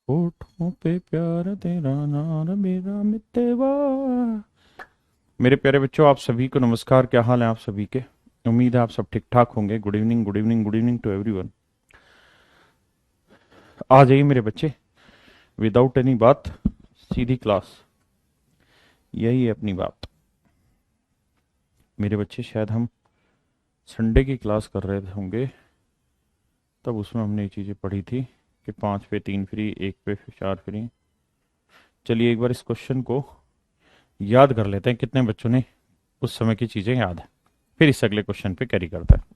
होठों पे प्यार तेरा नाम मेरा मितवा। मेरे प्यारे बच्चों, आप सभी को नमस्कार। क्या हाल है आप सभी के? उम्मीद है आप सब ठीक ठाक होंगे। Good evening, good evening, good evening to everyone. आ जाइए मेरे बच्चे, विदाउट एनी बात सीधी क्लास। यही है अपनी बात। मेरे बच्चे, शायद हम संडे की क्लास कर रहे होंगे, तब उसमें हमने ये चीज़ें पढ़ी थी कि 5 पे 3 फ्री, 1 पे 4 फ्री। चलिए एक बार इस क्वेश्चन को याद कर लेते हैं, कितने बच्चों ने उस समय की चीज़ें याद है। फिर इस अगले क्वेश्चन पे कैरी करता है।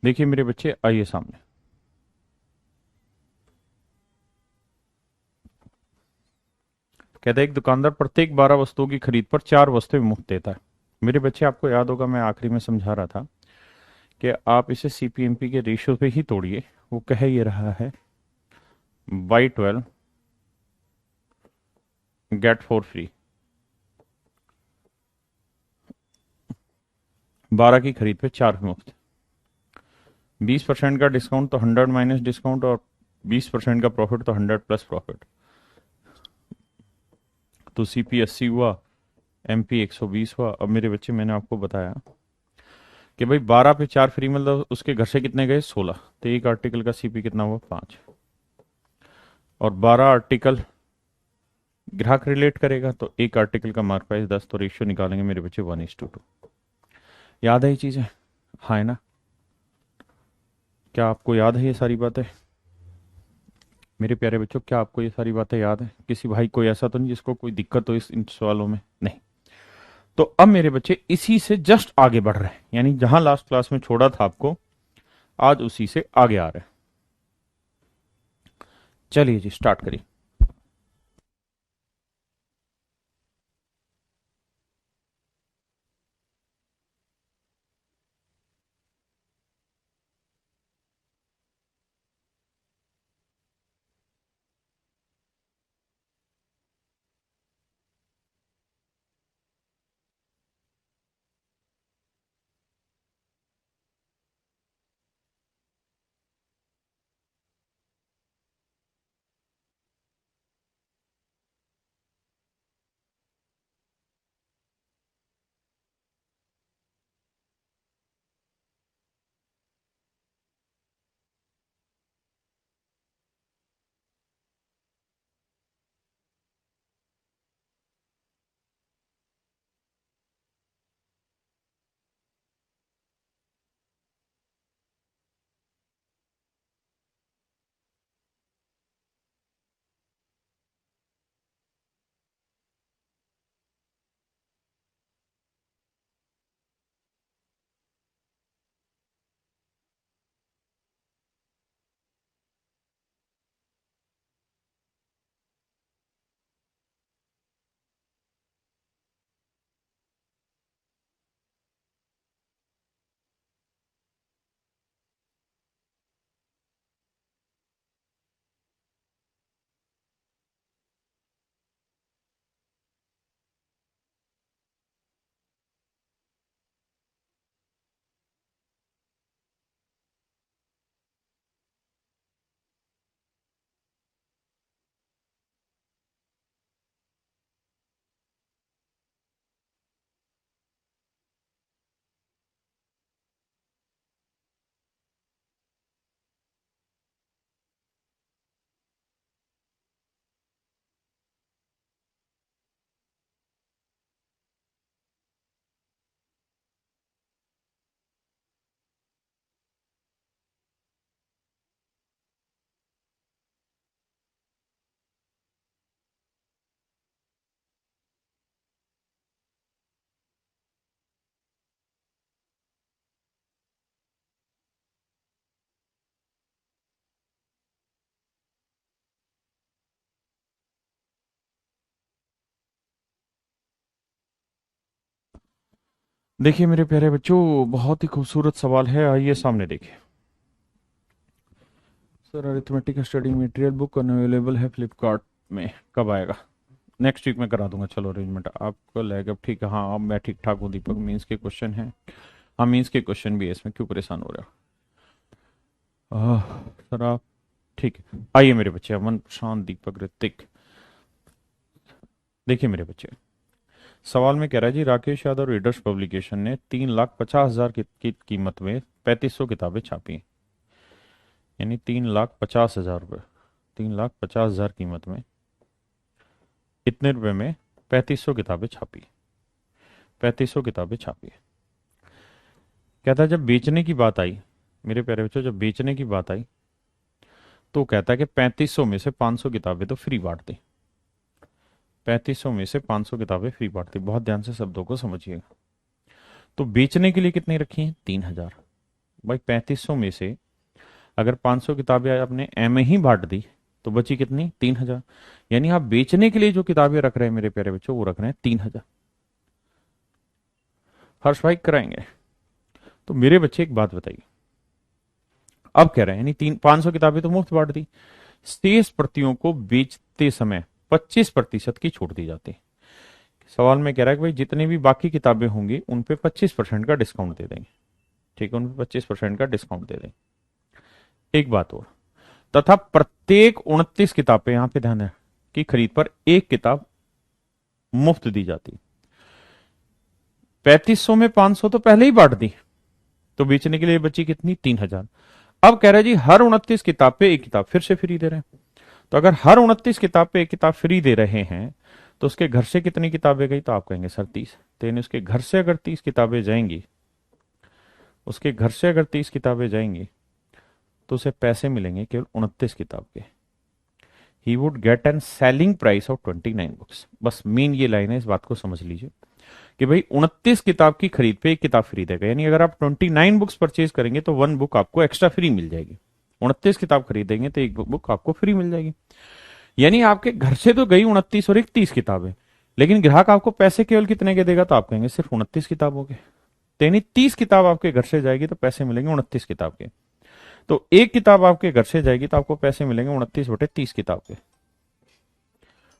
देखिए मेरे बच्चे, आइए सामने। कहता है एक दुकानदार प्रत्येक 12 वस्तुओं की खरीद पर 4 वस्तुएं मुफ्त देता है। मेरे बच्चे, आपको याद होगा मैं आखिरी में समझा रहा था कि आप इसे सीपीएमपी के रेशियो पे ही तोड़िए। वो कह ये रहा है, बाई 12 गेट 4 फ्री। 12 की खरीद पे 4 मुफ्त। 20% का डिस्काउंट तो 100 माइनस डिस्काउंट, और 20% का प्रॉफिट तो 100 प्लस प्रॉफिट। तो सीपी 80 हुआ, एमपी 120 हुआ। अब मेरे बच्चे, मैंने आपको बताया कि भाई 12 पे 4 फ्री, मतलब उसके घर से कितने गए? 16। तो एक आर्टिकल का सीपी कितना हुआ? 5। और 12 आर्टिकल ग्राहक रिलेट करेगा, तो एक आर्टिकल का मार्क प्राइस 10। तो रेशियो निकालेंगे मेरे बच्चे 1:2। याद है ये चीजें? हाँ है ना? क्या आपको याद है ये सारी बातें? मेरे प्यारे बच्चों, क्या आपको ये सारी बातें याद है? किसी भाई कोई ऐसा तो नहीं जिसको कोई दिक्कत हो इस इन सवालों में? नहीं। तो अब मेरे बच्चे इसी से जस्ट आगे बढ़ रहे हैं, यानी जहां लास्ट क्लास में छोड़ा था आपको, आज उसी से आगे आ रहे हैं। चलिए जी, स्टार्ट करिए। देखिए मेरे प्यारे बच्चों, बहुत ही खूबसूरत सवाल है, आइए सामने देखिए। Sir arithmetic study material book available है फ्लिपकार्ट में, कब आएगा? नेक्स्ट वीक में करा दूंगा। चलो अरेंजमेंट आपको लगेगा ठीक है। हाँ अब मैं ठीक ठाक हूँ दीपक, मीन्स के क्वेश्चन है। हाँ मीन्स के क्वेश्चन भी है इसमें, क्यों परेशान हो रहे हो? सर आप ठीक है, आइए मेरे बच्चे, अमन प्रशांत दीपक ऋतिक। देखिए मेरे बच्चे, सवाल में कह रहा है जी, राकेश यादव रीडर्स पब्लिकेशन ने 3,50,000 की कीमत में 3500 किताबें छापी, यानी 3,50,000 रुपये, 3,50,000 कीमत में इतने रुपए में 3500 किताबें छापी, 3500 किताबें छापी। कहता है जब बेचने की बात आई, मेरे प्यारे बच्चों जब बेचने की बात आई तो कहता है कि 3500 में से 500 किताबें तो फ्री बांट दी, 3500 में से 500 किताबें फ्री बांट दी। बहुत ध्यान से शब्दों को समझिएगा। तो बेचने के लिए कितनी रखी हैं? 3,000। भाई 3500 में से अगर 500 किताबें आपने एम ही बांट दी तो बची कितनी? 3,000। यानी आप बेचने के लिए जो किताबें रख रहे हैं मेरे प्यारे बच्चों, वो रख रहे हैं 3,000। हर्ष भाई कराएंगे। तो मेरे बच्चे एक बात बताइए, अब कह रहे हैं यानी 500 किताबें तो मुफ्त बांट दी, शेष प्रतियों को बेचते समय 25% की छूट दी जाती है। सवाल में कह रहा है कि भाई जितनी भी बाकी किताबें होंगी उन पे 25% का डिस्काउंट दे देंगे। ठीक है, उन पे 25% का डिस्काउंट दे देंगे। एक बात और, तथा प्रत्येक 29 किताबें, यहां पे ध्यान है, की खरीद पर एक किताब मुफ्त दी जाती। 3500 में 500 तो पहले ही बांट दी, तो बेचने के लिए बची कितनी? 3,000। अब कह रहे हैं जी हर 29 किताब पे एक किताब फिर से फ्री दे रहे हैं। तो अगर हर 29 किताब पे एक किताब फ्री दे रहे हैं तो उसके घर से कितनी किताबें गई? तो आप कहेंगे सर 30। तो यानी उसके घर से अगर 30 किताबें जाएंगी, उसके घर से अगर 30 किताबें जाएंगी तो उसे पैसे मिलेंगे केवल 29 किताब के। He would get an selling price of 29 books. बस मेन ये लाइन है, इस बात को समझ लीजिए कि भाई 29 किताब की खरीद पे एक किताब फ्री देगा। यानी अगर आप 29 बुक्स परचेज करेंगे तो वन बुक आपको एक्स्ट्रा फ्री मिल जाएगी। 29 किताब खरीदेंगे तो एक बुक आपको फ्री मिल जाएगी। यानी आपके घर से तो गई 29 और एक 30 किताबें, लेकिन ग्राहक आपको पैसे केवल कितने के देगा? तो आप कहेंगे सिर्फ 29 किताबों के। तो यानी 30 किताब आपके घर से जाएगी तो पैसे मिलेंगे 29 किताब के। तो एक किताब आपके घर से जाएगी तो आपको पैसे मिलेंगे 29/30 किताब के।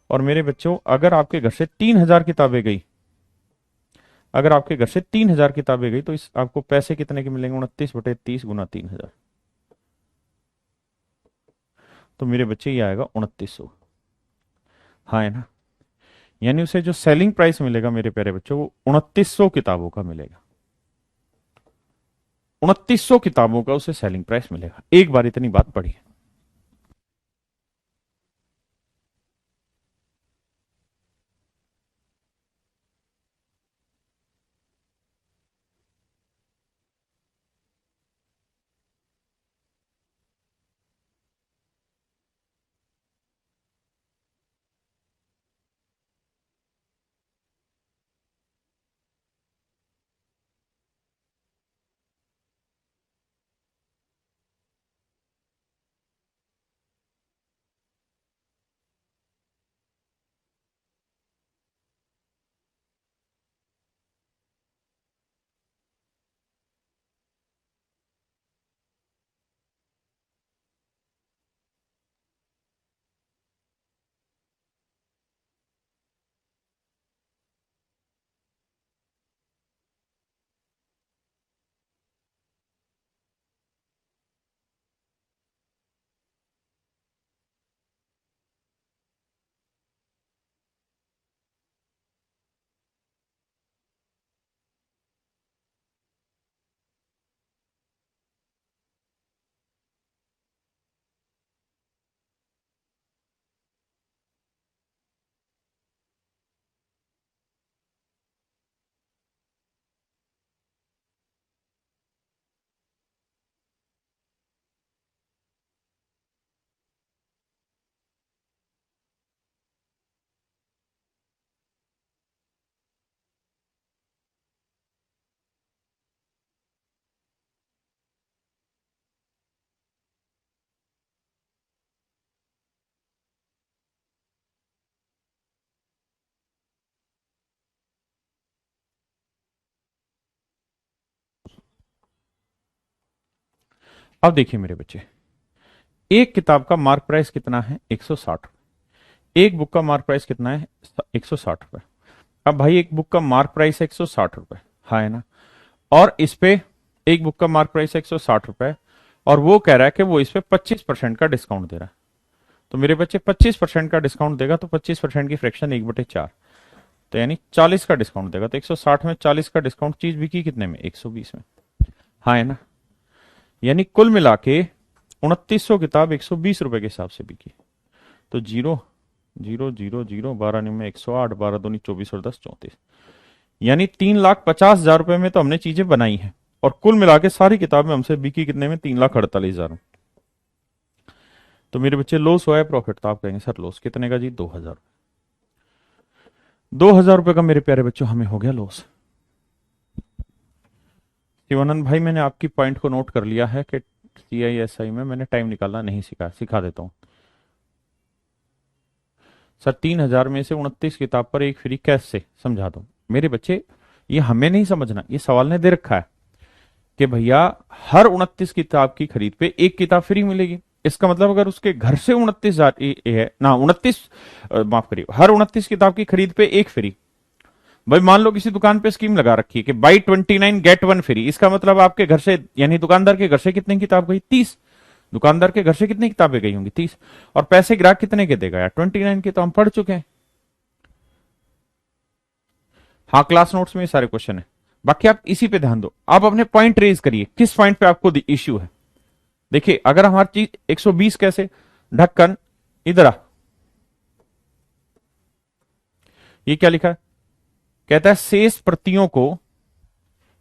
और मेरे बच्चों अगर आपके घर से 3,000 किताबें गई, अगर आपके घर से 3,000 किताबें गई तो इस आपको पैसे कितने के मिलेंगे? 29/30 गुना 3,000। तो मेरे बच्चे ये आएगा 2900। हाँ है ना? यानी उसे जो सेलिंग प्राइस मिलेगा मेरे प्यारे बच्चों, वो 2900 किताबों का मिलेगा। 2900 किताबों का उसे सेलिंग प्राइस मिलेगा। एक बार इतनी बात पढ़ी। अब देखिए मेरे बच्चे, एक किताब का मार्क प्राइस कितना है? 160 रुपए। एक बुक का मार्क प्राइस कितना है? 160 रुपए। अब भाई एक बुक का मार्क प्राइस है 160 रुपए, हाँ है ना? और इस पे एक बुक का मार्क प्राइस है 160 रुपए, और वो कह रहा है कि वो इस पे 25% का डिस्काउंट दे रहा है। तो मेरे बच्चे 25% का डिस्काउंट देगा, तो 25% की फ्रैक्शन 1/4, तो यानी 40 का डिस्काउंट देगा। तो 160 में 40 का डिस्काउंट, चीज बिकी कितने में? 120 में, हाँ है ना? यानी कुल मिला के 2900 किताब 120 रुपए के हिसाब से बिकी। तो 0 0 0 0 12 में 108, 12 दूनी 24 और 10 34, यानी 3,50,000 रुपए में तो हमने चीजें बनाई हैं, और कुल मिला के सारी किताबें हमसे बिकी कितने में? 3,48,000। तो मेरे बच्चे लॉस हुआ है प्रॉफिट? तो आप कहेंगे सर लॉस कितने का जी? 2,000। 2,000 रुपए का मेरे प्यारे बच्चों हमें हो गया लॉस। शिवानंद भाई मैंने आपकी पॉइंट को नोट कर लिया है कि CISI में मैंने टाइम निकालना नहीं सीखा, सिखा देता हूं सर। 3,000 में से 29 किताब पर एक फ्री कैसे, समझा दो मेरे बच्चे। ये हमें नहीं समझना, ये सवाल ने दे रखा है कि भैया हर 29 किताब की खरीद पे एक किताब फ्री मिलेगी। इसका मतलब अगर उसके घर से 29,000 है ना, 29, माफ करिए, हर 29 किताब की खरीद पे एक फ्री। भाई मान लो किसी दुकान पे स्कीम लगा रखी है कि बाई 29 गेट 1 फ्री, इसका मतलब आपके घर से यानी दुकानदार के घर से कितनी किताब गई? 30। दुकानदार के घर से कितनी किताबें गई होंगी? 30। और पैसे ग्राहक कितने के देगा यार? 29 के, तो हम पढ़ चुके हैं। हाँ क्लास नोट्स में ये सारे क्वेश्चन है, बाकी आप इसी पे ध्यान दो। आप अपने पॉइंट रेज करिए, किस पॉइंट पे आपको इश्यू है। देखिए अगर हमारी चीज 120 कैसे, ढक्कन इधर आ, ये क्या लिखा है? कहता है शेष प्रतियों को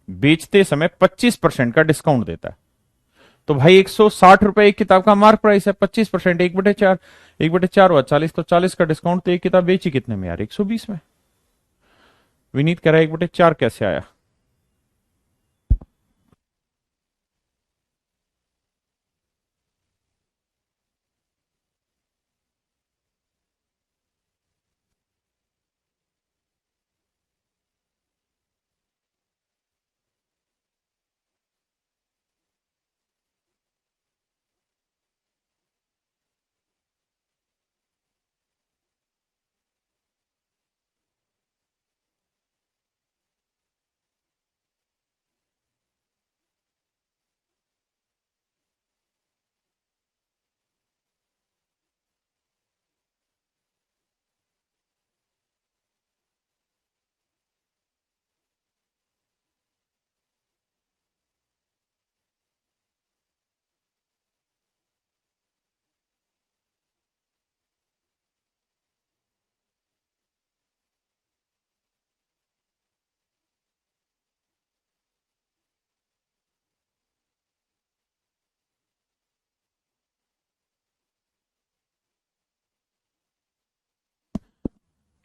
बेचते समय 25% का डिस्काउंट देता है। तो भाई 160 रुपए एक किताब का मार्क प्राइस है, 25% 1/4, 1/4 हुआ 40, तो 40 का डिस्काउंट, तो एक किताब बेची कितने में यार? 120 में। विनीत कह रहा है 1/4 कैसे आया?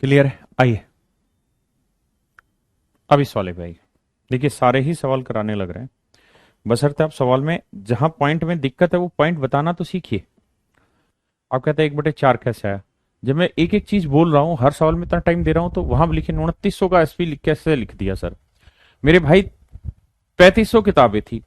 क्लियर है? आइए अब इस वाले पे आइए। देखिए सारे ही सवाल कराने लग रहे हैं, बशर्ते आप सवाल में जहां पॉइंट में दिक्कत है वो पॉइंट बताना तो सीखिए। आप कहते हैं 1/4 कैसे आया? जब मैं एक एक चीज बोल रहा हूं, हर सवाल में इतना टाइम दे रहा हूं, तो वहां लिखे 2900 का SP कैसे लिख दिया सर? मेरे भाई 3500 किताबें थी,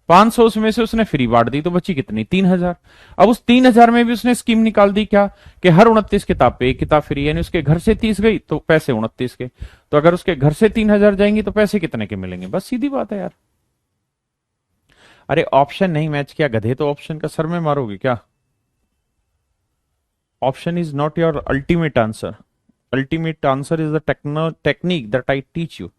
500 उसमें से उसने फ्री बांट दी, तो बची कितनी? 3,000। अब उस 3,000 में भी उसने स्कीम निकाल दी क्या, कि हर 29 किताब पे एक किताब फ्री, यानी उसके घर से 30 गई तो पैसे 29 के, तो अगर उसके घर से 3,000 जाएंगी तो पैसे कितने के मिलेंगे? बस सीधी बात है यार। अरे ऑप्शन नहीं मैच किया गधे, तो ऑप्शन का सर में मारोगे क्या? Option is not your ultimate answer. Ultimate answer is the technique that I teach you.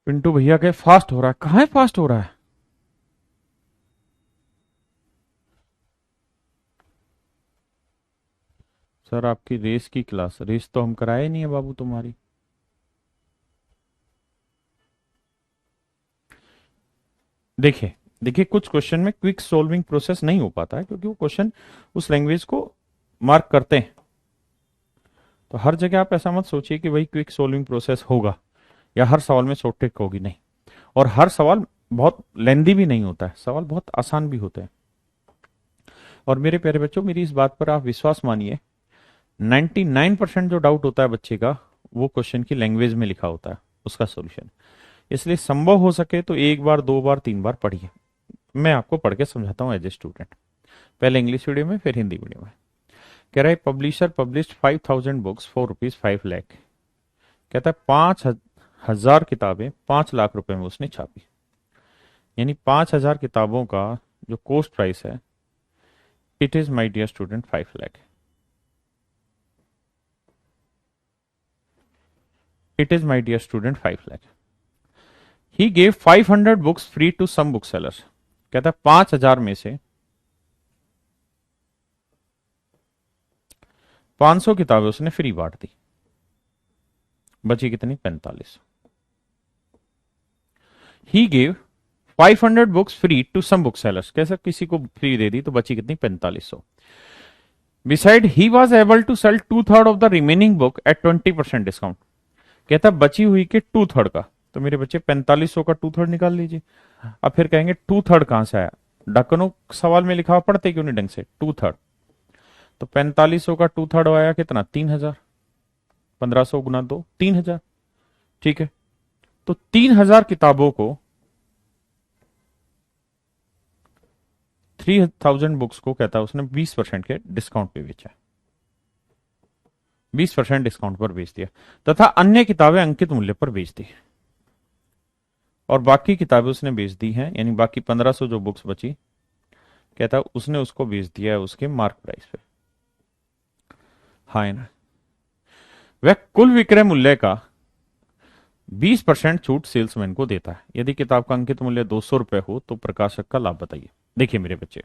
Pintu भैया के फास्ट हो रहा है, कहां है फास्ट हो रहा है? सर आपकी रेस की क्लास, रेस तो हम कराए नहीं है बाबू तुम्हारी। देखिए देखिए कुछ क्वेश्चन में क्विक सोल्विंग प्रोसेस नहीं हो पाता है क्योंकि वो क्वेश्चन उस लैंग्वेज को मार्क करते हैं। तो हर जगह आप ऐसा मत सोचिए कि भाई क्विक सोल्विंग प्रोसेस होगा या हर सवाल में शॉर्ट ट्रिक होगी, नहीं। और हर सवाल बहुत लेंदी भी नहीं होता है, सवाल बहुत आसान भी होते हैं। और मेरे प्यारे बच्चों, मेरी इस बात पर आप विश्वास मानिए, 99% जो डाउट होता है बच्चे का वो क्वेश्चन की लैंग्वेज में लिखा होता है उसका सॉल्यूशन। इसलिए संभव हो सके तो एक बार, दो बार, तीन बार पढ़िए। मैं आपको पढ़ के समझाता हूँ एज ए स्टूडेंट, पहले इंग्लिश मीडियम में फिर हिंदी मीडियम में। कह रहा है publisher published 5000 books for rupees 5 lakh. कहता है 5,000 किताबें 5 लाख रुपए में उसने छापी, यानी 5,000 किताबों का जो कॉस्ट प्राइस है, it is my dear student 5 lakh. It is my dear student 5 lakh. He gave 500 books free to some book sellers. कहता है 5,000 में से 500 किताबें उसने फ्री बांट दी, बची कितनी? 45। He gave 500 books free to some book sellers, कैसे किसी को फ्री दे दी तो बची कितनी? 4500। Beside he was able to sell 2/3 of the remaining book at 20% discount. कहता बची हुई के 2/3 का, तो मेरे बच्चे 4500 का 2/3 निकाल लीजिए। अब फिर कहेंगे 2/3 कहां से आया? ढक्कनों सवाल में लिखा हुआ पढ़ते क्यों नहीं ढंग से? 2/3, तो 4500 का 2/3 आया कितना? 3000। 1500 गुना 2, 3000। ठीक है, तो 3000 किताबों को, 3000 बुक्स को कहता है उसने 20% के डिस्काउंट पे बेचा, 20% डिस्काउंट पर बेच दिया, तथा अन्य किताबें अंकित मूल्य पर बेच दी। और बाकी किताबें उसने बेच दी हैं, यानी बाकी 1500 जो बुक्स बची, कहता है उसने उसको बेच दिया है उसके मार्क प्राइस पे। हाँ है ना? वह कुल विक्रय मूल्य का 20% छूट सेल्समैन को देता है। यदि किताब का अंकित मूल्य 200 रुपए हो तो प्रकाशक का लाभ बताइए। देखिए मेरे बच्चे,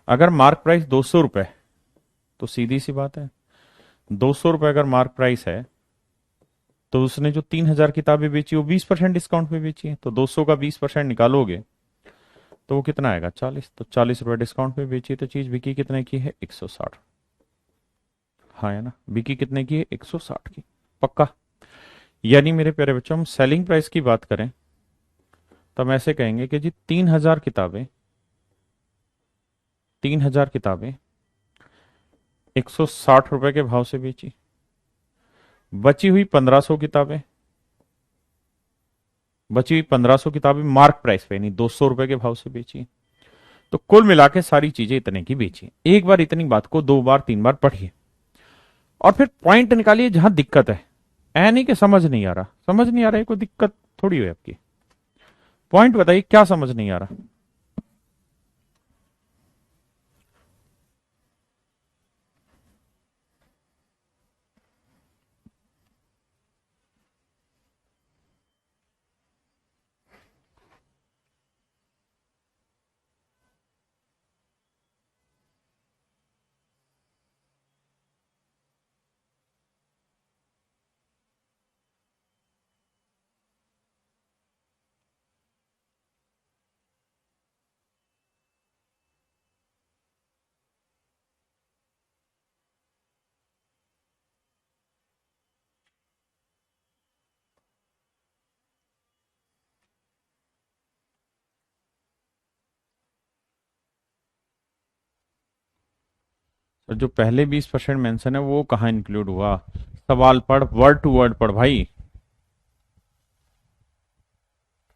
अगर मार्क प्राइस 200 रुपए, तो सीधी सी बात है, 200 रुपए अगर मार्क प्राइस है तो उसने जो 3000 किताबें बेची वो 20% डिस्काउंट पे बेची है, तो 200 का 20% निकालोगे तो वो कितना आएगा? 40। तो 40 रुपए डिस्काउंट पे बेची, तो चीज बिकी कितने की है? 160। हाँ है ना? बिकी कितने की है? 160 की। पक्का? यानी मेरे प्यारे बच्चों, हम सेलिंग प्राइस की बात करें तो हम ऐसे कहेंगे कि जी 3000 किताबें, 3000 किताबें 160 रुपए के भाव से बेची, बची हुई 1500 किताबें, बची हुई 1500 किताबें मार्क प्राइस पे, यानी 200 रुपए के भाव से बेची। तो कुल मिला के सारी चीजें इतने की बेची। एक बार इतनी बात को 2 बार 3 बार पढ़िए और फिर पॉइंट निकालिए जहां दिक्कत है। ऐ नहीं कि समझ नहीं आ रहा, समझ नहीं आ रहा है, कोई दिक्कत थोड़ी है आपकी। पॉइंट बताइए क्या समझ नहीं आ रहा। तो जो पहले 20% मेंशन है वो कहाँ इंक्लूड हुआ? सवाल पढ़, वर्ड टू वर्ड पढ़ भाई।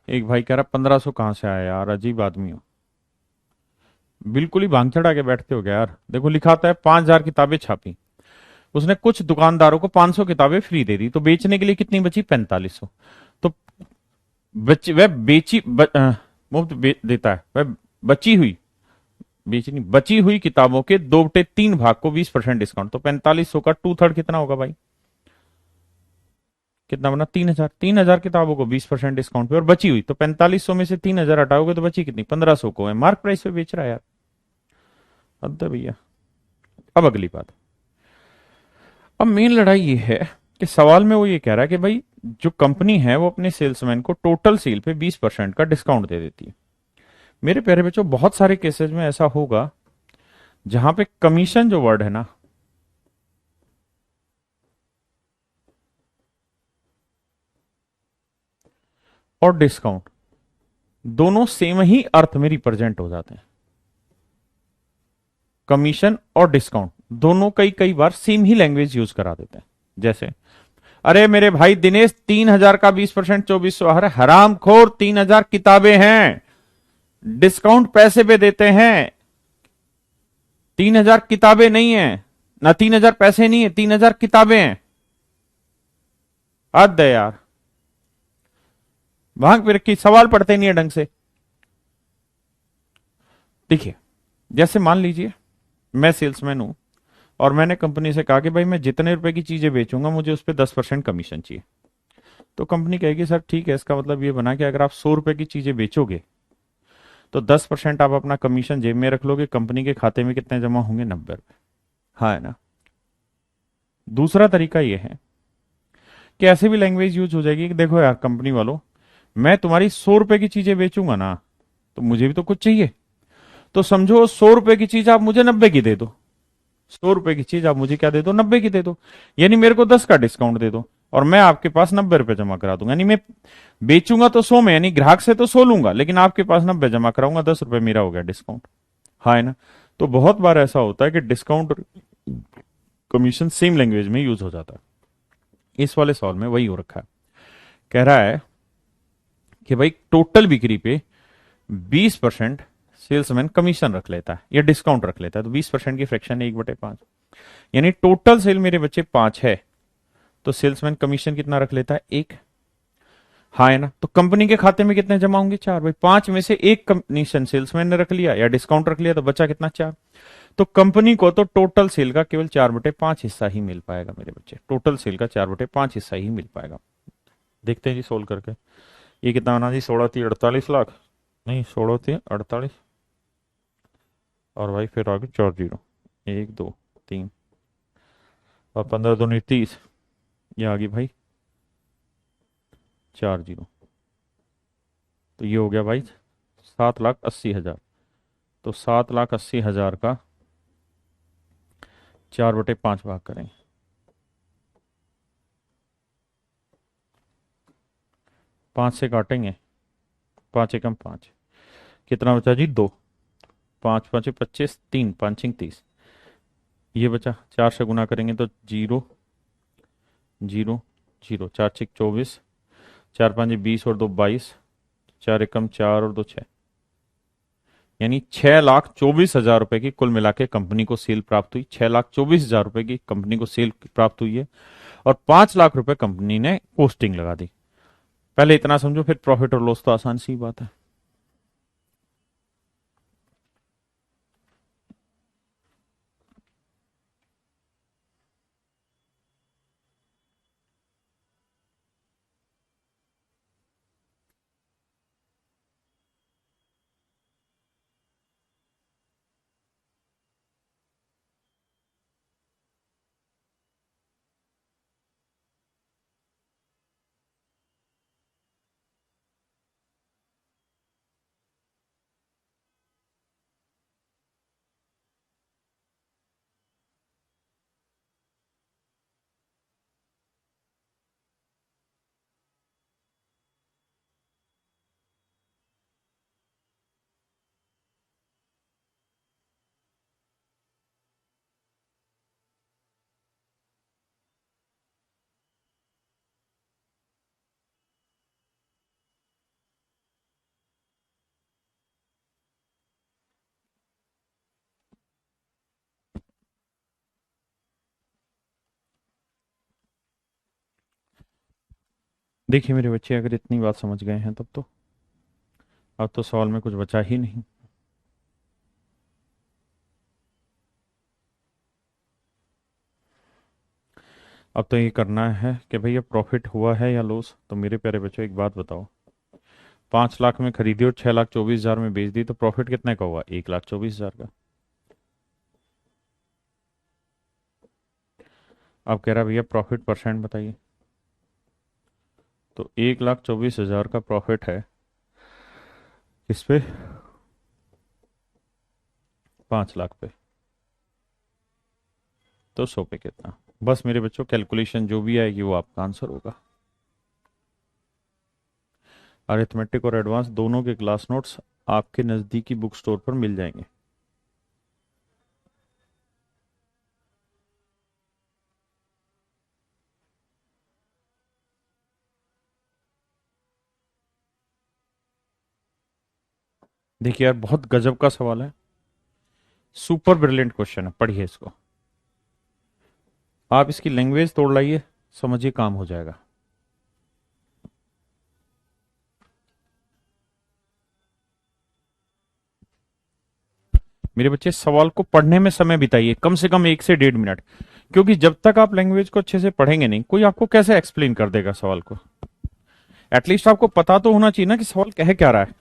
एक भाई कह रहा 1500 कहां से आया यार, अजीब आदमी हो, बिल्कुल ही भांग चढ़ा के बैठते हो गया यार। देखो लिखा आता है 5000 किताबें छापी, उसने कुछ दुकानदारों को 500 किताबें फ्री दे दी, तो बेचने के लिए कितनी बची? 4500। तो वह मुफ्त देता है, वह बची हुई, बेचनी बची हुई किताबों के 2/3 भाग को 20% डिस्काउंट, तो 4500 का 2/3 कितना होगा भाई? कितना बना? 3000। 3000 किताबों को 20% डिस्काउंट पे और बची हुई, तो 4500 में से 3000 हटाओगे तो बची कितनी? 1500 को है मार्क प्राइस पे बेच रहा है यार। हद है भैया। अब अगली बात, अब मेन लड़ाई ये है कि सवाल में वो ये कह रहा है कि भाई जो कंपनी है वो अपने सेल्समैन को टोटल सेल पे 20% का डिस्काउंट दे देती है। मेरे प्यारे बच्चों बहुत सारे केसेस में ऐसा होगा जहां पे कमीशन जो वर्ड है ना, और डिस्काउंट दोनों सेम ही अर्थ में रिप्रेजेंट हो जाते हैं। कमीशन और डिस्काउंट दोनों कई कई बार सेम ही लैंग्वेज यूज करा देते हैं। जैसे, अरे मेरे भाई दिनेश, 3,000 का 20% 2400, अरे हराम खोर, 3,000 किताबें हैं, डिस्काउंट पैसे पे देते हैं, 3,000 किताबें नहीं है ना, 3,000 पैसे नहीं है, 3,000 किताबें हैं। हद है यार, भाग पे रखी, सवाल पढ़ते नहीं है ढंग से। देखिए, जैसे मान लीजिए मैं सेल्समैन हूं और मैंने कंपनी से कहा कि भाई मैं जितने रुपए की चीजें बेचूंगा मुझे उस पर 10% कमीशन चाहिए। तो कंपनी कहेगी सर ठीक है, इसका मतलब ये बना कि अगर आप 100 रुपए की चीजें बेचोगे तो 10% आप अपना कमीशन जेब में रख लोगे, कंपनी के खाते में कितने जमा होंगे? 90 रुपए। हाँ है ना। दूसरा तरीका यह है कि ऐसे भी लैंग्वेज यूज हो जाएगी कि देखो यार कंपनी वालों, मैं तुम्हारी 100 रुपए की चीजें बेचूंगा ना, तो मुझे भी तो कुछ चाहिए। तो समझो 100 रुपए की चीज आप मुझे 90 की दे दो, 100 रुपए की चीज आप मुझे क्या दे दो? 90 की दे दो। यानी मेरे को 10 का डिस्काउंट दे दो और मैं आपके पास 90 रुपए जमा करा दूंगा। यानी मैं बेचूंगा तो 100 में, यानी ग्राहक से तो 100 लूंगा, लेकिन आपके पास 90 जमा कराऊंगा, 10 रुपए मेरा हो गया डिस्काउंट। हाँ है ना। तो बहुत बार ऐसा होता है कि डिस्काउंट और कमीशन सेम लैंग्वेज में यूज हो जाता है। इस वाले सवाल में वही हो रखा है। कह रहा है कि भाई टोटल बिक्री पे 20% सेल्समैन कमीशन रख लेता है या डिस्काउंट रख लेता है, तो 20% की फ्रैक्शन है 1/5। यानी टोटल सेल मेरे बच्चे 5 है, तो सेल्समैन कमीशन कितना रख लेता है? 1। हाँ है ना। तो कंपनी के खाते में कितने जमा होंगे? 4। भाई 5 में से 1 कमीशन सेल्समैन ने रख लिया या डिस्काउंट रख लिया, तो बचा कितना? 4। तो कंपनी को तो टोटल सेल का केवल 4/5 हिस्सा ही मिल पाएगा मेरे बच्चे, टोटल सेल का 4/5 हिस्सा ही मिल पाएगा। देखते हैं जी सोल्व करके। ये कितना बना जी? 16×3 = 48 लाख, नहीं 16×3 = 48, और भाई फिर आगे 4 जीरो, 1 2 3, और 15×2 = 30, ये आ गई भाई 4 जीरो। तो ये हो गया भाई 7,80,000। तो 7,80,000 का 4/5 भाग करेंगे, 5 से काटेंगे, 5 एकम 5, कितना बचा जी? 2। 5 5 25, 3 5 30, ये बचा। 4 से गुना करेंगे तो 0 0 0, 4 6 24, 4 5 20 और 2 22, 4 एकम 4 और 2 6, यानी 6,24,000 रुपए की कुल मिला के कंपनी को सेल प्राप्त हुई। 6,24,000 रुपए की कंपनी को सेल प्राप्त हुई है, और 5 लाख रुपए कंपनी ने पोस्टिंग लगा दी। पहले इतना समझो, फिर प्रॉफिट और लॉस तो आसान सी बात है। देखिए मेरे बच्चे, अगर इतनी बात समझ गए हैं तब तो अब तो सवाल में कुछ बचा ही नहीं। अब तो ये करना है कि भैया प्रॉफिट हुआ है या लॉस। तो मेरे प्यारे बच्चों एक बात बताओ, 5 लाख में खरीदी और 6,24,000 में बेच दी, तो प्रॉफिट कितने का हुआ? 1,24,000 का। अब कह रहा भैया प्रॉफिट परसेंट बताइए। तो 1,24,000 का प्रॉफिट है किस पे? 5 लाख पे, तो 100 पे कितना। बस मेरे बच्चों कैलकुलेशन जो भी आएगी वो आपका आंसर होगा। अरिथमेटिक और एडवांस दोनों के क्लास नोट्स आपके नज़दीकी बुक स्टोर पर मिल जाएंगे। देखिए यार, बहुत गजब का सवाल है, सुपर ब्रिलियंट क्वेश्चन है, पढ़िए इसको। आप इसकी लैंग्वेज तोड़ लाइए, समझिए काम हो जाएगा। मेरे बच्चे, सवाल को पढ़ने में समय बिताइए, कम से कम 1 से 1.5 मिनट, क्योंकि जब तक आप लैंग्वेज को अच्छे से पढ़ेंगे नहीं, कोई आपको कैसे एक्सप्लेन कर देगा सवाल को। एटलीस्ट आपको पता तो होना चाहिए ना कि सवाल कह क्या रहा है।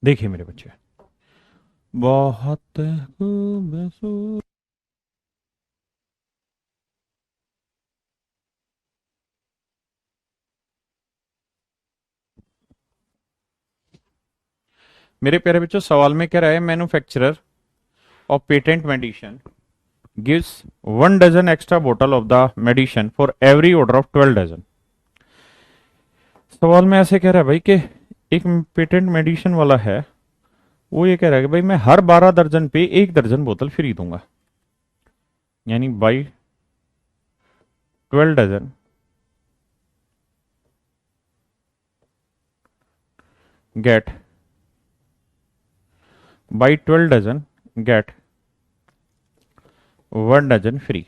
देखिए मेरे बच्चे, बहुत खूबसूरत। मेरे प्यारे बच्चों, सवाल में कह रहा है manufacturer of patent medicine gives 1 dozen extra bottle of the medicine for every order of 12 dozen. सवाल में ऐसे कह रहा है भाई कि एक पेटेंट मेडिसिन वाला है, वो ये कह रहा है कि भाई मैं हर 12 दर्जन पे 1 दर्जन बोतल फ्री दूंगा, यानी buy 12 dozen get, buy 12 dozen get 1 dozen free.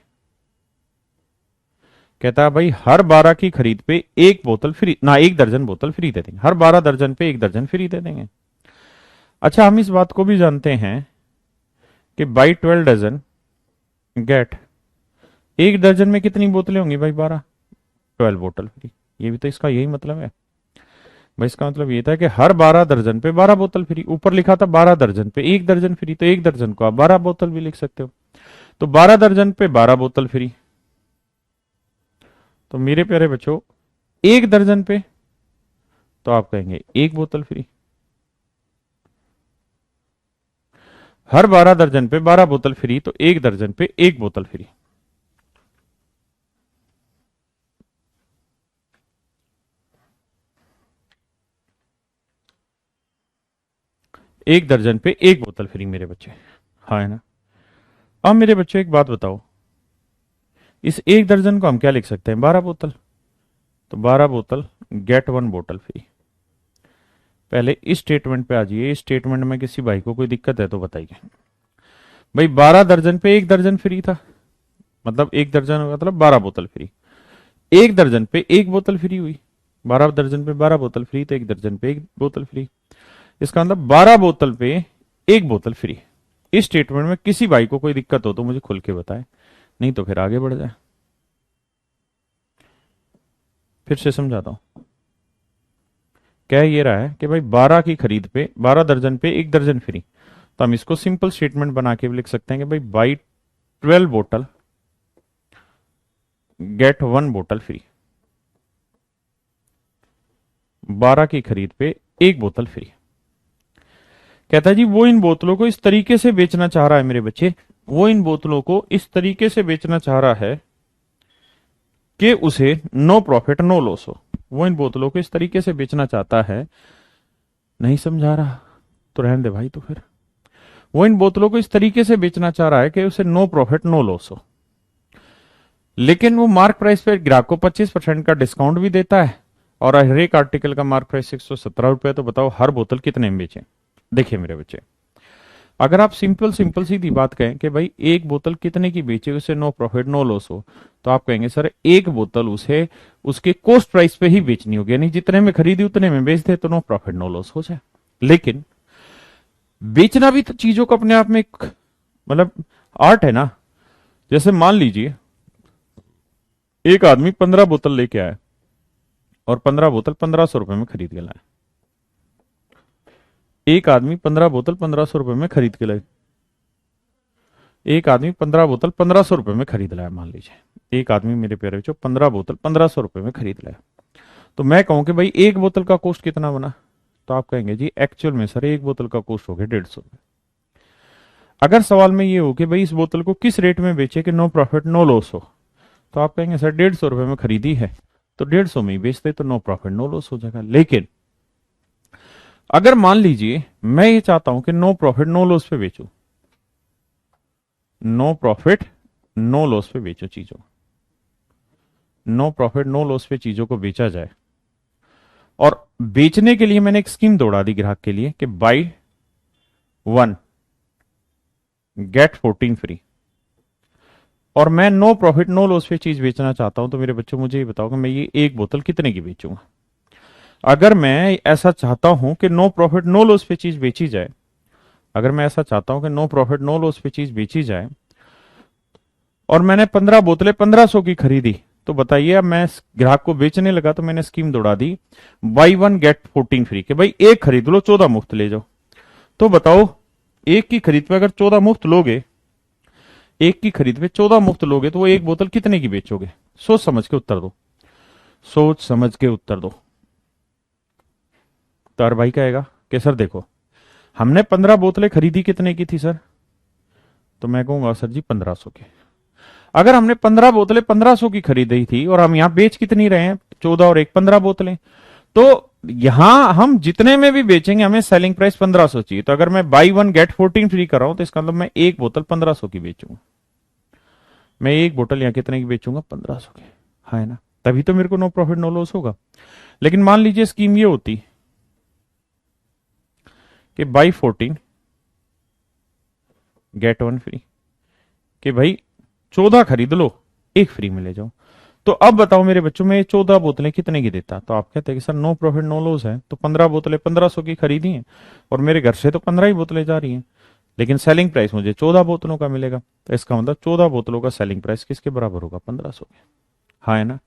कहता है भाई हर 12 की खरीद पे 1 बोतल फ्री ना 1 दर्जन बोतल फ्री दे देंगे, हर 12 दर्जन पे 1 दर्जन फ्री दे देंगे। अच्छा, हम इस बात को भी जानते हैं कि बाई 12 डजन गेट 1 दर्जन में कितनी बोतलें होंगी भाई? 12, 12 बोतल फ्री। ये भी तो इसका यही मतलब है भाई। इसका मतलब ये था कि हर 12 दर्जन पे 12 बोतल फ्री। ऊपर लिखा था 12 दर्जन पे 1 दर्जन फ्री, तो 1 दर्जन को आप 12 बोतल भी लिख सकते हो। तो 12 दर्जन पे 12 बोतल फ्री। तो मेरे प्यारे बच्चों 1 दर्जन पे तो आप कहेंगे 1 बोतल फ्री। हर 12 दर्जन पे 12 बोतल फ्री, तो 1 दर्जन पे 1 बोतल फ्री। एक दर्जन पे 1 बोतल फ्री मेरे बच्चे, हाँ है ना। अब मेरे बच्चों एक बात बताओ, इस 1 दर्जन को हम क्या लिख सकते हैं? 12 बोतल। तो 12 बोतल गेट 1 बोतल फ्री। पहले इस स्टेटमेंट पे आ जाइए। इस स्टेटमेंट में किसी भाई को कोई दिक्कत है तो बताइए। भाई 12 दर्जन पे 1 दर्जन फ्री था, मतलब 1 दर्जन मतलब 12 बोतल फ्री। 1 दर्जन पे 1 बोतल फ्री हुई, 12 दर्जन पे 12 बोतल फ्री, तो 1 दर्जन पे 1 बोतल फ्री। इसका मतलब 12 बोतल पे 1 बोतल फ्री। इस स्टेटमेंट में किसी भाई को कोई दिक्कत हो तो मुझे खुल के बताए, नहीं तो फिर आगे बढ़ जाए। फिर से समझाता हूं। कह ये रहा है कि भाई 12 की खरीद पे 12 दर्जन पे 1 दर्जन फ्री। तो हम इसको सिंपल स्टेटमेंट बना के भी लिख सकते हैं कि भाई बाई 12 बोतल गेट 1 बोतल फ्री। 12 की खरीद पे 1 बोतल फ्री। कहता है जी वो इन बोतलों को इस तरीके से बेचना चाह रहा है मेरे बच्चे, वो इन बोतलों को इस तरीके से बेचना चाह रहा है कि उसे नो प्रॉफिट नो लॉस हो। वो इन बोतलों को इस तरीके से बेचना चाहता है, नहीं समझा रहा तो रहने दे भाई। तो फिर वो इन बोतलों को इस तरीके से बेचना चाह रहा है कि उसे नो प्रॉफिट नो लॉस हो, लेकिन वो मार्क प्राइस पे ग्राहक को 25% का डिस्काउंट भी देता है, और हर एक आर्टिकल का मार्क प्राइस 117 रुपए। तो बताओ हर बोतल कितने में बेचें? देखिए मेरे बच्चे, अगर आप सिंपल सिंपल सीधी बात कहें कि भाई 1 बोतल कितने की बेचे उसे नो प्रॉफिट नो लॉस हो, तो आप कहेंगे सर 1 बोतल उसे उसके कॉस्ट प्राइस पे ही बेचनी होगी, यानी जितने में खरीदी उतने में बेच दे तो नो प्रॉफिट नो लॉस हो जाए। लेकिन बेचना भी तो चीजों को अपने आप में एक मतलब आर्ट है ना। जैसे मान लीजिए एक आदमी 15 बोतल लेके आया और 15 बोतल 1500 रुपए में खरीद के लाया। एक आदमी 15 बोतल 1500 रुपए में खरीद के लाए। एक आदमी 15 बोतल 1500 रुपए में खरीद लाया। मान लीजिए एक आदमी मेरे प्यारे बच्चों 15 बोतल 1500 रुपए में खरीद लाया। तो मैं कहूं कि भाई 1 बोतल का कॉस्ट कितना बना? तो आप कहेंगे जी एक्चुअल में सर 1 बोतल का कॉस्ट हो गया 150 रुपए। अगर सवाल में ये हो कि भाई इस बोतल को किस रेट में बेचे कि नो प्रॉफिट नो लॉस हो, तो आप कहेंगे सर 150 रुपए में खरीदी है तो 150 में ही बेचते तो नो प्रॉफिट नो लॉस हो जाएगा। लेकिन अगर मान लीजिए मैं ये चाहता हूं कि नो प्रॉफिट नो लॉस पे बेचूं, नो प्रॉफिट नो लॉस पे बेचो चीजों, नो प्रॉफिट नो लॉस पे चीजों को बेचा जाए, और बेचने के लिए मैंने एक स्कीम दौड़ा दी ग्राहक के लिए कि बाई 1 गेट 14 फ्री, और मैं नो प्रॉफिट नो लॉस पे चीज बेचना चाहता हूं, तो मेरे बच्चों मुझे ये बताओ कि मैं ये 1 बोतल कितने की बेचूंगा? अगर मैं ऐसा चाहता हूं कि नो प्रॉफिट नो लॉस पे चीज बेची जाए, अगर मैं ऐसा चाहता हूं कि नो प्रॉफिट नो लॉस पे चीज बेची जाए, और मैंने 15 बोतलें 1500 की खरीदी, तो बताइए अब मैं ग्राहक को बेचने लगा तो मैंने स्कीम दौड़ा दी बाई 1 गेट 14 फ्री के भाई एक खरीद लो 14 मुफ्त ले जाओ। तो बताओ एक की खरीद पे अगर 14 मुफ्त लोगे, एक की खरीद पे 14 मुफ्त लोगे, तो वो 1 बोतल कितने की बेचोगे? सोच समझ के उत्तर दो, सोच समझ के उत्तर दो। तार भाई कहेगा कि सर देखो हमने 15 बोतलें खरीदी कितने की थी सर? तो मैं कहूंगा सर जी 1500 की। अगर हमने 15 बोतलें 1500 की खरीदी थी और हम यहां बेच कितनी रहे हैं? 14 और 1 15 बोतलें, तो यहां हम जितने में भी बेचेंगे हमें सेलिंग प्राइस 1500 चाहिए। तो अगर मैं बाई 1 गेट 14 फ्री कर रहा हूं तो इसका मतलब मैं एक बोतल 1500 की बेचूंगा। मैं एक बोतल यहाँ कितने की बेचूंगा? 1500 की। हाँ है ना, तभी तो मेरे को नो प्रॉफिट नो लॉस होगा। लेकिन मान लीजिए स्कीम ये होती कि बाई 14 गेट 1 फ्री, कि भाई 14 खरीद लो एक फ्री में ले जाओ। तो अब बताओ मेरे बच्चों में 14 बोतलें कितने की देता? तो आप कहते हैं कि sir no profit no loss है, तो 15 बोतलें 1500 की खरीदी हैं और मेरे घर से तो 15 ही बोतलें जा रही हैं, लेकिन सेलिंग प्राइस मुझे 14 बोतलों का मिलेगा। तो इसका मतलब 14 बोतलों का सेलिंग प्राइस किसके बराबर होगा? 1500 के। हाँ है ना।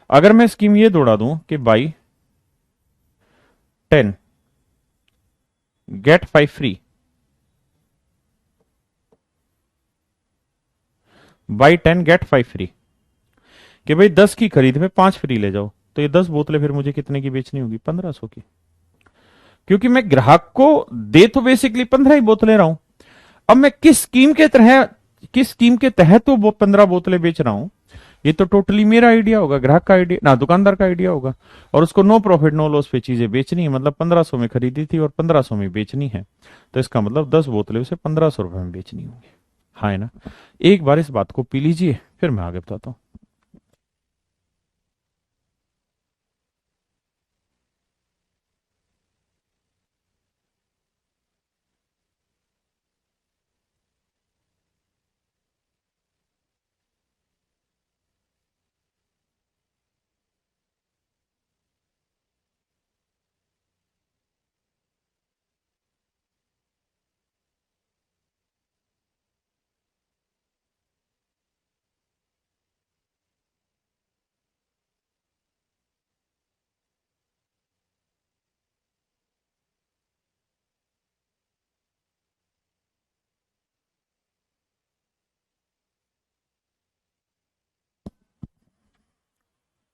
अगर मैं स्कीम ये दौड़ा दूं कि buy 10 get 5 free, buy 10 get 5 free, कि भाई 10 की खरीद में 5 फ्री ले जाओ, तो ये 10 बोतलें फिर मुझे कितने की बेचनी होगी? 1500 की। क्योंकि मैं ग्राहक को दे तो बेसिकली 15 ही बोतलें रहा हूं। अब मैं किस स्कीम के तहत तो वो 15 बोतलें बेच रहा हूं, ये तो टोटली मेरा आइडिया होगा, ग्राहक का आइडिया ना, दुकानदार का आइडिया होगा। और उसको नो प्रॉफिट नो लॉस पे चीजें बेचनी है, मतलब 1500 में खरीदी थी और 1500 में बेचनी है, तो इसका मतलब 10 बोतलें उसे 1500 रुपए में बेचनी होंगी। हाँ है ना। एक बार इस बात को पी लीजिए, फिर मैं आगे बताता हूं।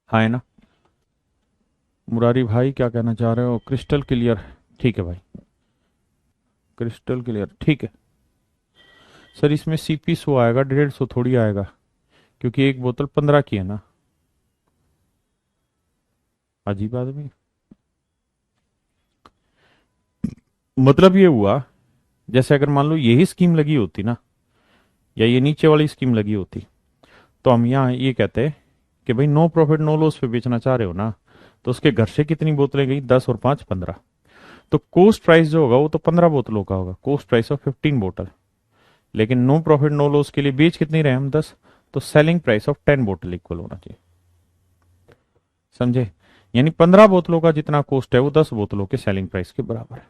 हाँ है ना। मुरारी भाई क्या कहना चाह रहे हो? Crystal clear? ठीक है भाई, क्रिस्टल क्लियर ठीक है। सर इसमें सीपी 100 आएगा, 150 थोड़ी आएगा, क्योंकि एक बोतल 15 की है ना। अजीब आदमी। मतलब ये हुआ, जैसे अगर मान लो यही स्कीम लगी होती ना, या ये नीचे वाली स्कीम लगी होती, तो हम यहाँ ये कहते कि भाई नो प्रॉफिट नो लॉस पे बेचना चाह रहे हो ना, तो उसके घर से कितनी बोतलें गई? 10 और 5 15। तो कोस्ट प्राइस जो होगा वो तो 15 बोतलों का होगा, कोस्ट प्राइस ऑफ 15 बोतल। लेकिन नो प्रॉफिट नो लॉस के लिए बेच कितनी रहे हम? 10। तो सेलिंग प्राइस ऑफ 10 बोतल इक्वल होना चाहिए। समझे? यानी 15 बोतलों का जितना कॉस्ट है वो 10 बोतलों के सेलिंग प्राइस के बराबर है।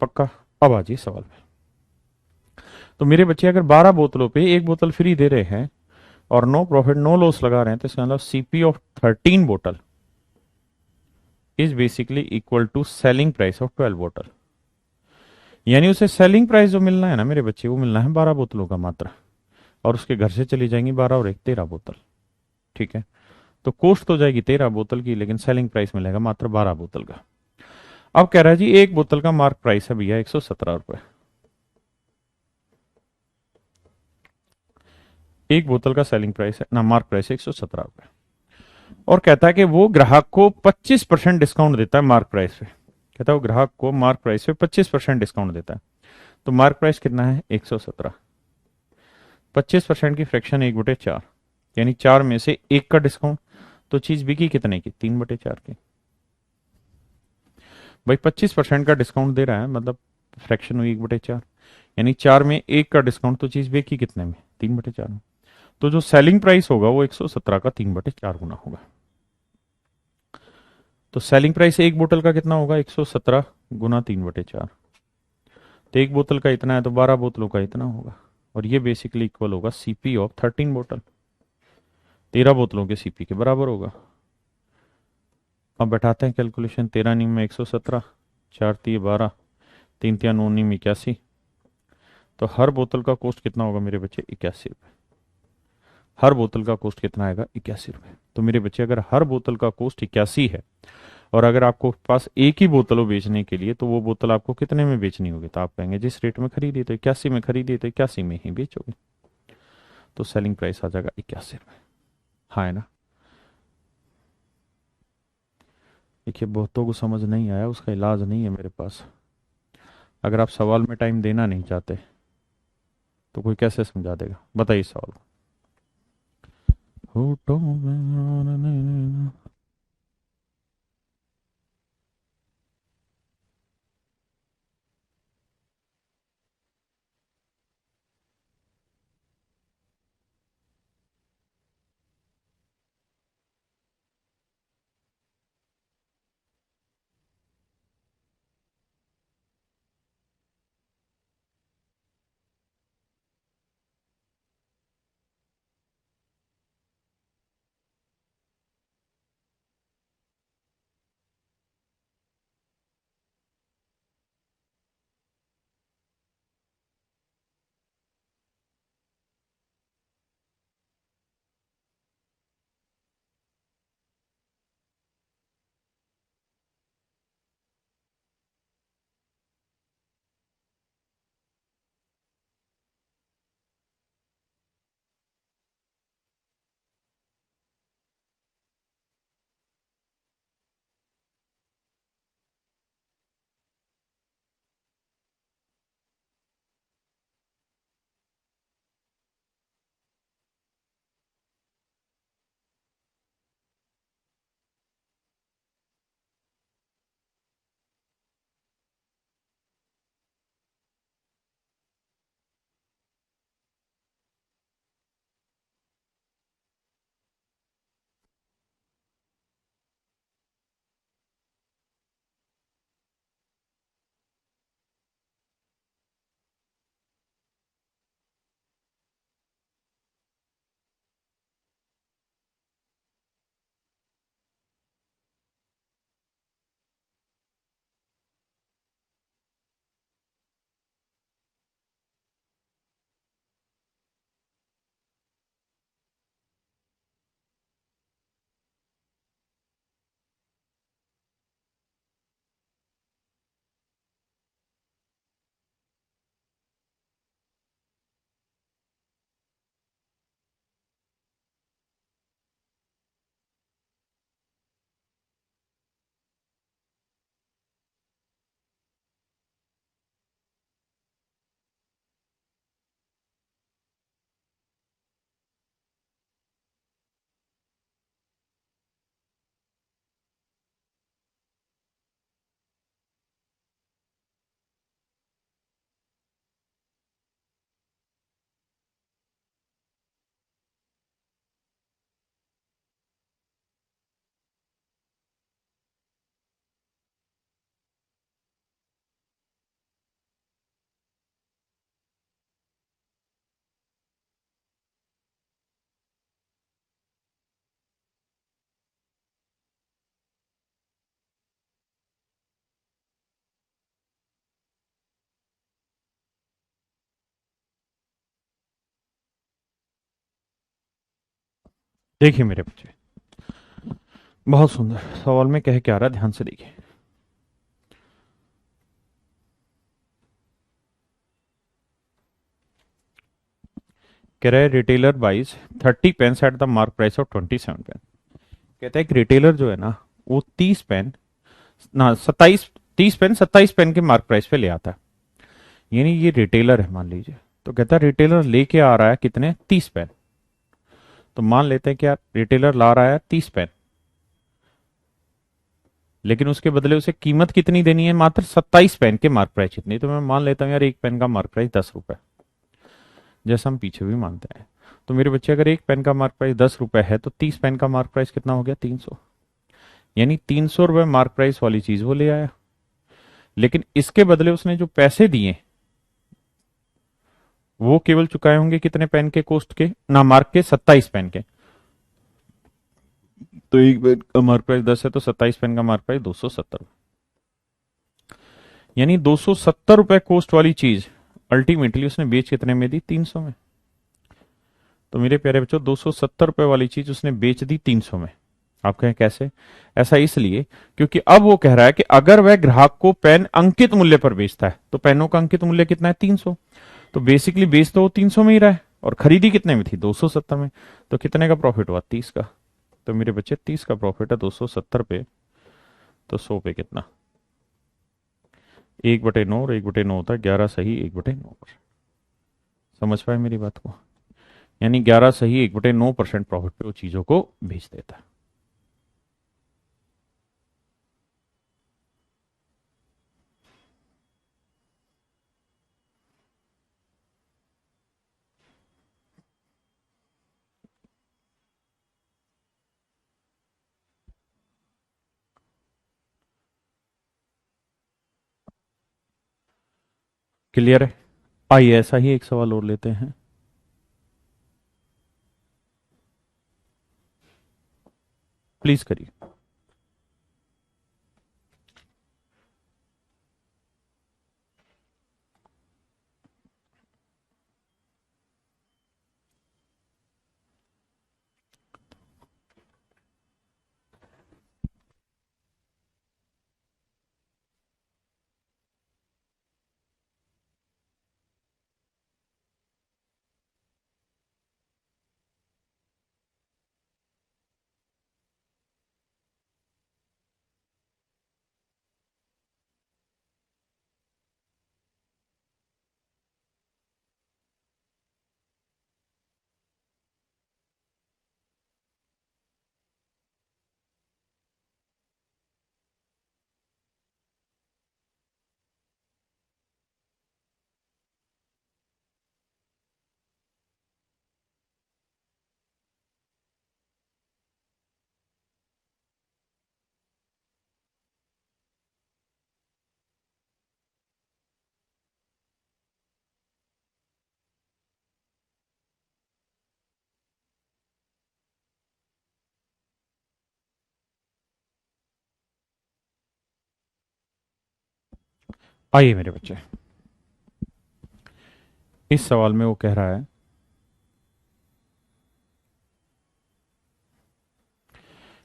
पक्का? अब आ जाइए सवाल पे। तो मेरे बच्चे अगर 12 बोतलों पे एक बोतल फ्री दे रहे हैं और नो प्रॉफिट नो लॉस लगा रहे हैं, तो इसका मतलब सीपी ऑफ 13 बोतल is basically equal to selling price of 12 बोतल। यानी उसे सेलिंग प्राइस जो मिलना है ना मेरे बच्चे, वो मिलना है 12 बोतलों का मात्र, और उसके घर से चली जाएंगी 12 और एक 13 बोतल। ठीक है। तो कॉस्ट तो जाएगी 13 बोतल की, लेकिन सेलिंग प्राइस मिलेगा मात्र 12 बोतल का। अब कह रहा है जी एक बोतल का मार्क प्राइस है भैया 117 रुपए। एक बोतल का सेलिंग प्राइस है ना, मार्क प्राइस है 117 रुपए। और कहता है कि वो ग्राहक को 25% डिस्काउंट देता है मार्क प्राइस पे। कहता है वो ग्राहक को मार्क प्राइस पे 25% डिस्काउंट देता है। तो मार्क प्राइस कितना है? 117। 25% की फ्रैक्शन 1/4, यानी 4 में से 1 का डिस्काउंट। तो चीज बिकी कितने की? 3/4 की। भाई 25% का डिस्काउंट दे रहा है, मतलब फ्रैक्शन हुई 1/4, यानी 4 में 1 का डिस्काउंट, तो चीज बिकी कितने में? 3/4 में। तो जो सेलिंग प्राइस होगा वो 117 का 3/4 गुना होगा। तो सेलिंग प्राइस एक बोतल का कितना होगा? 117 गुना 3/4। तो एक बोतल का इतना है, तो 12 बोतलों का इतना होगा। और ये बेसिकली इक्वल होगा सीपी ऑफ 13 बोतल, 13 बोतलों के सीपी के बराबर होगा। अब बैठाते हैं कैलकुलेशन। 13 नी में 117, 4 तिये 12, 3 तिया 9 नी में 81। तो हर बोतल का कॉस्ट कितना होगा मेरे बच्चे? 81 रुपये। हर बोतल का कॉस्ट कितना आएगा? 81 रुपये। तो मेरे बच्चे अगर हर बोतल का कॉस्ट 81 है, और अगर आपको पास एक ही बोतल हो बेचने के लिए, तो वो बोतल आपको कितने में बेचनी होगी? तो आप कहेंगे जिस रेट में खरीदी तो 81 में खरीदी, तो 81 में ही बेचोगे। तो सेलिंग प्राइस आ जाएगा 81 रुपये। हाँ है ना। देखिए बहुतों को समझ नहीं आया, उसका इलाज नहीं है मेरे पास। अगर आप सवाल में टाइम देना नहीं चाहते तो कोई कैसे समझा देगा, बताइए सवाल। होठों में देखिए मेरे बच्चे, बहुत सुंदर सवाल में कह के आ रहा है, ध्यान से देखिए। कह रहे retailer buys 30 pens at the mark price of 27 pen. कहता है कि रिटेलर जो है ना, वो 30 पेन, ना 27, 30 पेन 27 पेन के मार्क प्राइस पे ले आता है। यानी ये रिटेलर है मान लीजिए। तो कहता है रिटेलर लेके आ रहा है कितने, 30 पेन। तो मान लेते हैं कि यार रिटेलर ला रहा है 30 पेन, लेकिन उसके बदले उसे कीमत कितनी देनी है, मात्र 27 पेन के मार्क प्राइस कितनी। तो मैं मान लेता हूँ यार एक पेन का मार्क प्राइस 10 रुपए, जैसा हम पीछे भी मानते हैं। तो मेरे बच्चे अगर एक पेन का मार्क प्राइस 10 रुपए है तो 30 पेन का मार्क प्राइस कितना हो गया, 300। यानी 300 रुपए मार्क प्राइस वाली चीज वो ले आया, लेकिन इसके बदले उसने जो पैसे दिए वो केवल चुकाए होंगे कितने पेन के कॉस्ट के, ना मार्क के, 27 पेन के। तो एक पेन का मार्क प्राइस 10 है तो 27 पेन का मार्क प्राइस 270। यानी 270 रुपए कॉस्ट वाली चीज अल्टीमेटली उसने बेच कितने में दी, 300 में। तो मेरे प्यारे बच्चों 270 रुपए वाली चीज उसने बेच दी 300 में। आप कहें कैसे? ऐसा इसलिए क्योंकि अब वो कह रहा है कि अगर वह ग्राहक को पेन अंकित मूल्य पर बेचता है तो पेनों का अंकित मूल्य कितना है, 300। तो बेसिकली बेच तो वो 300 में ही रहा है और खरीदी कितने में थी, 270 में। तो कितने का प्रॉफिट हुआ, 30 का। तो मेरे बच्चे 30 का प्रॉफिट है 270 पे तो 100 पे कितना? 1/9 और 1/9 होता है 11 सही 1/9। समझ पाए मेरी बात को? यानी 11 सही 1/9% प्रॉफिट पे वो चीजों को बेच देता है। क्लियर है? आइए ऐसा ही एक सवाल और लेते हैं। प्लीज करिए। आइए मेरे बच्चे, इस सवाल में वो कह रहा है,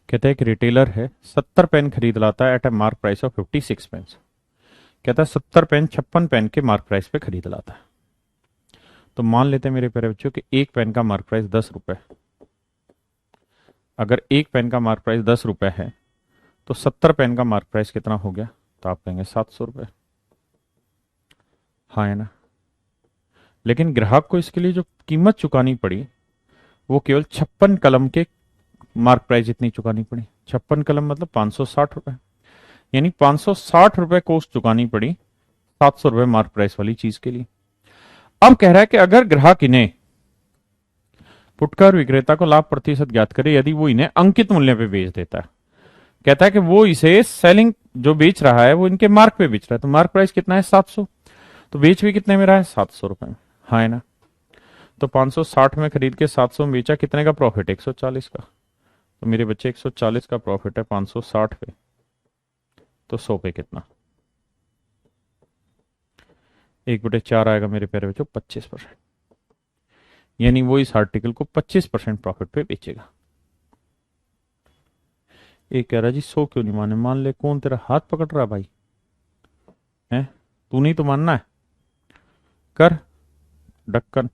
कहता है कि रिटेलर है 70 पेन खरीद लाता है at a mark price of 56 pen. कहता है 70 पेन 56 पेन के मार्क प्राइस पे खरीद लाता है। तो मान लेते हैं मेरे प्यारे बच्चों कि एक पेन का मार्क प्राइस 10 रुपए। अगर एक पेन का मार्क प्राइस 10 रुपए है तो 70 पेन का मार्क प्राइस कितना हो गया? तो आप कहेंगे 700 रुपए। हाँ है ना? लेकिन ग्राहक को इसके लिए जो कीमत चुकानी पड़ी वो केवल 56 कलम के मार्क प्राइस जितनी चुकानी पड़ी। 56 कलम मतलब 560 रुपए। यानी 560 रुपए कॉस्ट चुकानी पड़ी 700 रुपए मार्क प्राइस वाली चीज के लिए। अब कह रहा है कि अगर ग्राहक इन्हें फुटकर विक्रेता को लाभ प्रतिशत ज्ञात करे यदि वो इन्हें अंकित मूल्य पे बेच देता है। कहता है कि वो इसे सेलिंग जो बेच रहा है वो इनके मार्क पे बेच रहा है। तो मार्क प्राइस कितना है? 700। तो बेच भी कितने में रहा है? 700 रुपए में। हाँ है ना? तो 560 में खरीद के 700 में बेचा, कितने का प्रॉफिट? 140 का। तो मेरे बच्चे 140 का प्रॉफिट है 560 पे। तो 100 पे कितना? 1/4 आएगा मेरे प्यारे बच्चों 25%। यानी वो इस आर्टिकल को 25% प्रॉफिट पे बेचेगा। एक कह रहा जी 100 क्यों नहीं माने? मान ले। कौन तेरा हाथ पकड़ रहा भाई? है? तू नहीं तो मानना है? कर ढक्कन।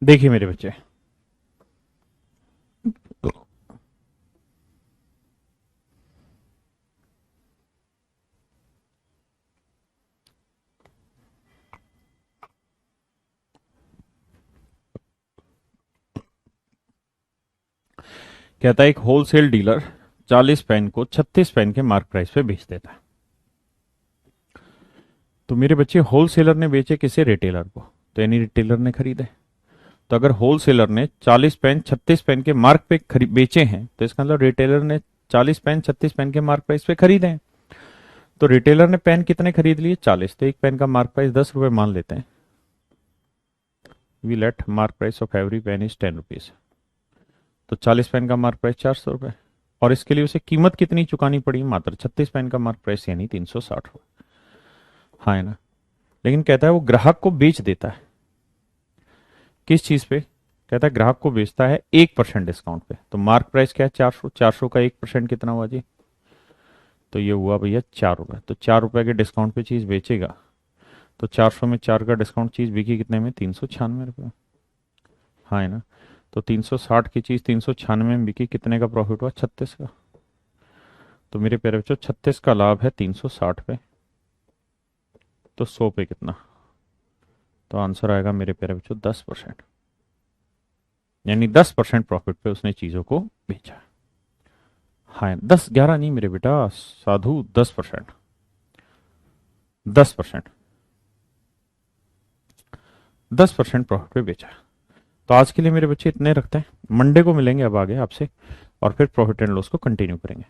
देखिए मेरे बच्चे, कहता है एक होलसेल डीलर 40 पेन को 36 पेन के मार्क प्राइस पे बेच देता है। तो मेरे बच्चे होलसेलर ने बेचे किसे? रिटेलर को। तो यानी रिटेलर ने खरीदे। तो अगर होलसेलर ने 40 पेन 36 पेन के मार्क पे बेचे हैं तो इसका मतलब रिटेलर ने 40 पेन 36 पेन के मार्क प्राइस पे खरीदे हैं। तो रिटेलर ने पेन कितने खरीद लिए? 40। तो एक पेन का मार्क प्राइस 10 रुपए मान लेते हैं। We let mark price of every pen is 10 rupees. तो 40 पेन का मार्क प्राइस 400 रुपए, और इसके लिए उसे कीमत कितनी चुकानी पड़ी? मात्र 36 पेन का मार्क प्राइस यानी 360 रुपए। हाँ है ना। लेकिन कहता है वो ग्राहक को बेच देता है किस चीज पे? कहता है ग्राहक को बेचता है 1% डिस्काउंट पे। तो मार्क प्राइस क्या है? 400। 400 का 1% कितना हुआ जी? तो ये हुआ भैया 4 रुपए। तो 4 रुपए के डिस्काउंट पे चीज बेचेगा तो 400 में 4 का डिस्काउंट चीज बिकी कितने में? 396 रुपए। हाँ है ना। तो 360 की चीज 396 में बिकी, कितने का प्रॉफिट हुआ? 36 का। तो मेरे प्यारे बच्चों 36 का लाभ है 360 पे, तो 100 पे कितना? तो आंसर आएगा मेरे प्यारे बच्चों 10%। यानी 10% प्रॉफिट पे उसने चीजों को बेचा। हाँ 10 11 नहीं मेरे बेटा साधु, 10%। 10%। 10% प्रॉफिट पे बेचा। तो आज के लिए मेरे बच्चे इतने रखते हैं, मंडे को मिलेंगे अब आगे आपसे और फिर प्रॉफिट एंड लॉस को कंटिन्यू करेंगे।